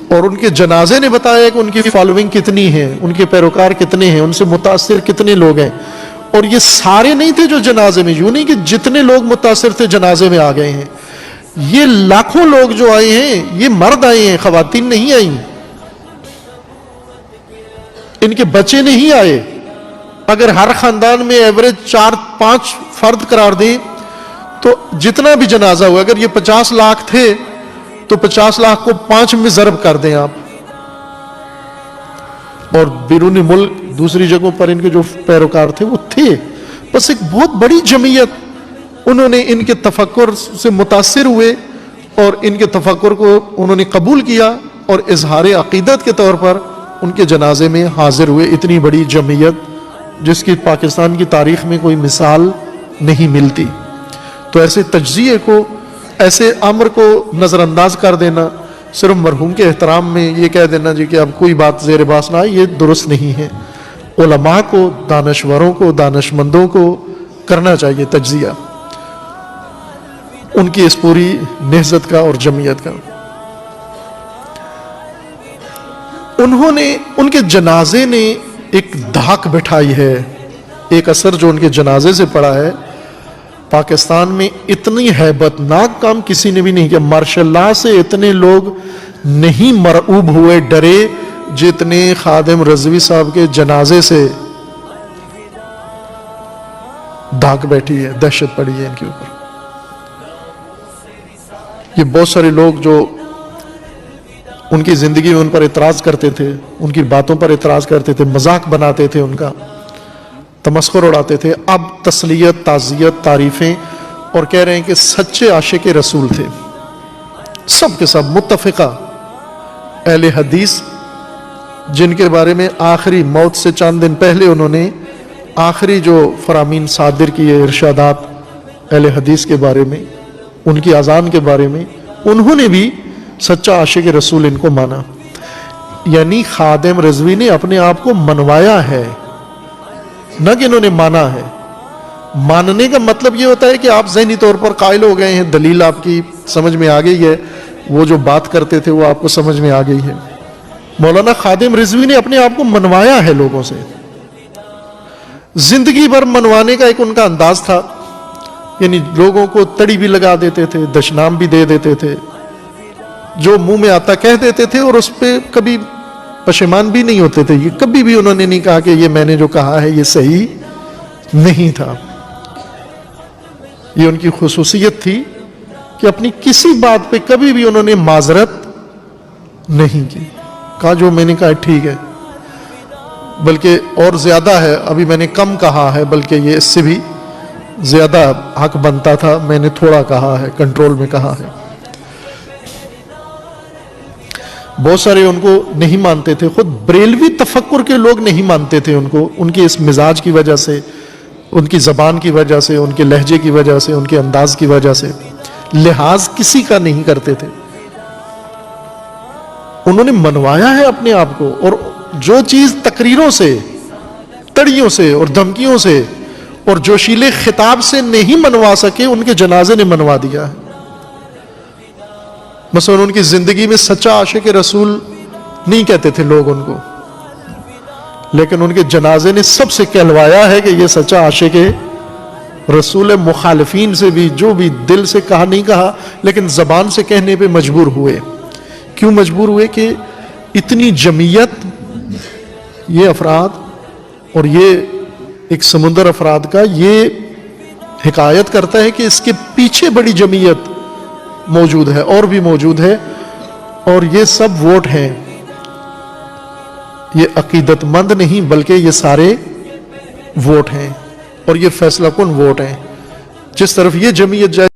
اور ان کے جنازے نے بتایا کہ ان کی فالوئنگ کتنی ہے، ان کے پیروکار کتنے ہیں، ان سے متاثر کتنے لوگ ہیں. اور یہ سارے نہیں تھے جو جنازے میں، یوں نہیں کہ جتنے لوگ متاثر تھے جنازے میں آ گئے ہیں. یہ لاکھوں لوگ جو آئے ہیں یہ مرد آئے ہیں، خواتین نہیں آئیں، ان کے بچے نہیں آئے. اگر ہر خاندان میں ایوریج 4-5 فرد قرار دیں تو جتنا بھی جنازہ ہوا، اگر یہ 50 لاکھ تھے تو 50 لاکھ کو 5 میں ضرب کر دیں آپ. اور بیرونی ملک دوسری جگہوں پر ان کے جو پیروکار تھے وہ تھے. بس ایک بہت بڑی جمعیت، انہوں نے ان کے تفکر سے متاثر ہوئے اور ان کے تفکر کو انہوں نے قبول کیا اور اظہار عقیدت کے طور پر ان کے جنازے میں حاضر ہوئے. اتنی بڑی جمعیت جس کی پاکستان کی تاریخ میں کوئی مثال نہیں ملتی. تو ایسے تجزیے کو، ایسے امر کو نظر انداز کر دینا، صرف مرحوم کے احترام میں یہ کہہ دینا جی کہ اب کوئی بات زیر باس نہ آئے، یہ درست نہیں ہے. علماء کو، دانشوروں کو، دانشمندوں کو کرنا چاہیے تجزیہ ان کی اس پوری نہضت کا اور جمعیت کا. انہوں نے، ان کے جنازے نے ایک دھاک بٹھائی ہے. ایک اثر جو ان کے جنازے سے پڑا ہے، پاکستان میں اتنی ہیبت ناک کام کسی نے بھی نہیں کیا. ماشاء اللہ سے اتنے لوگ نہیں مرعوب ہوئے، ڈرے جتنے خادم رضوی صاحب کے جنازے سے دھاک بیٹھی ہے، دہشت پڑی ہے ان کے اوپر. یہ بہت سارے لوگ جو ان کی زندگی میں ان پر اعتراض کرتے تھے، ان کی باتوں پر اعتراض کرتے تھے، مذاق بناتے تھے، ان کا تمسخر اڑاتے تھے، اب تسلیت، تعزیت، تعریفیں اور کہہ رہے ہیں کہ سچے عاشق رسول تھے. سب کے سب متفقہ اہل حدیث، جن کے بارے میں آخری موت سے چند دن پہلے انہوں نے آخری جو فرامین صادر کیے ارشادات اہل حدیث کے بارے میں، ان کی اذان کے بارے میں، انہوں نے بھی سچا عاشق رسول ان کو مانا. یعنی خادم رضوی نے اپنے آپ کو منوایا ہے، نہ کہ انہوں نے مانا ہے. ماننے کا مطلب یہ ہوتا ہے کہ آپ ذہنی طور پر قائل ہو گئے ہیں، دلیل آپ کی سمجھ میں آ گئی ہے، وہ جو بات کرتے تھے وہ آپ کو سمجھ میں آ گئی ہے. مولانا خادم رضوی نے اپنے آپ کو منوایا ہے لوگوں سے. زندگی بھر منوانے کا ایک ان کا انداز تھا، یعنی لوگوں کو تڑی بھی لگا دیتے تھے، دشنام بھی دے دیتے تھے، جو منہ میں آتا کہہ دیتے تھے اور اس پہ کبھی پشیمان بھی نہیں ہوتے تھے. یہ کبھی بھی انہوں نے نہیں کہا کہ یہ میں نے جو کہا ہے یہ صحیح نہیں تھا. یہ ان کی خصوصیت تھی کہ اپنی کسی بات پہ کبھی بھی انہوں نے معذرت نہیں کی، کہا جو میں نے کہا ٹھیک ہے، بلکہ اور زیادہ ہے، ابھی میں نے کم کہا ہے، بلکہ یہ اس سے بھی زیادہ حق بنتا تھا، میں نے تھوڑا کہا ہے، کنٹرول میں کہا ہے. بہت سارے ان کو نہیں مانتے تھے، خود بریلوی تفکر کے لوگ نہیں مانتے تھے ان کو، ان کے اس مزاج کی وجہ سے، ان کی زبان کی وجہ سے، ان کے لہجے کی وجہ سے، ان کے انداز کی وجہ سے لحاظ کسی کا نہیں کرتے تھے. انہوں نے منوایا ہے اپنے آپ کو، اور جو چیز تقریروں سے، تڑیوں سے اور دھمکیوں سے اور جوشیلے خطاب سے نہیں منوا سکے، ان کے جنازے نے منوا دیا ہے. مثلا ان کی زندگی میں سچا عاشق رسول نہیں کہتے تھے لوگ ان کو، لیکن ان کے جنازے نے سب سے کہلوایا ہے کہ یہ سچا عاشق رسول. مخالفین سے بھی، جو بھی دل سے کہا نہیں کہا لیکن زبان سے کہنے پہ مجبور ہوئے. کیوں مجبور ہوئے؟ کہ اتنی جمعیت، یہ افراد اور یہ ایک سمندر افراد کا یہ حکایت کرتا ہے کہ اس کے پیچھے بڑی جمعیت موجود ہے اور بھی موجود ہے، اور یہ سب ووٹ ہیں. یہ عقیدت مند نہیں بلکہ یہ سارے ووٹ ہیں، اور یہ فیصلہ کن ووٹ ہیں. جس طرف یہ جمعیت جائے